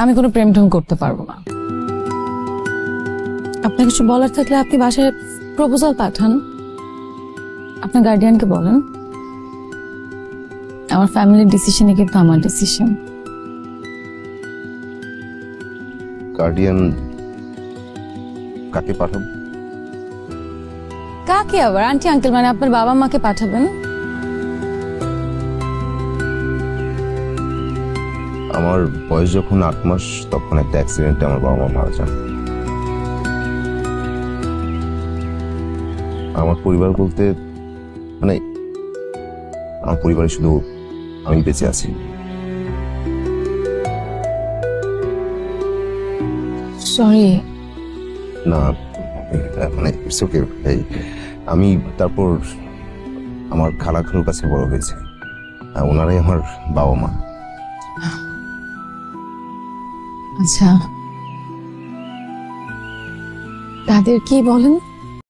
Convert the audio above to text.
আমি কোনো প্রেম ঢং করতে পারবো না। আপনার কিছু বলার থাকলে আপনি বাসায় প্রপোজাল পাঠান, আপনার গার্ডিয়ানকে বলেন। আমার ফ্যামিলির ডিসিশনই কিন্তু আমার ডিসিশন। গার্ডিয়ান কাকে পাঠাবো? কাকে আবার? আন্টি আঙ্কেল মানে আপনার বাবা মাকে পাঠাবেন। আমার বয়স যখন 8 মাস তখন একটা অ্যাক্সিডেন্টে আমার বাবা মা মারা যান। আমার পরিবার বলতে মানে আমার পরিবারে শুধু আমি বেঁচে আছি। সরি। না মানে ইটস ওকে ভাই। আমি তারপর আমার খালাখালুর কাছে বড় হয়েছে, ওনারাই আমার বাবা মা। আচ্ছা, তাদের কি বলেন?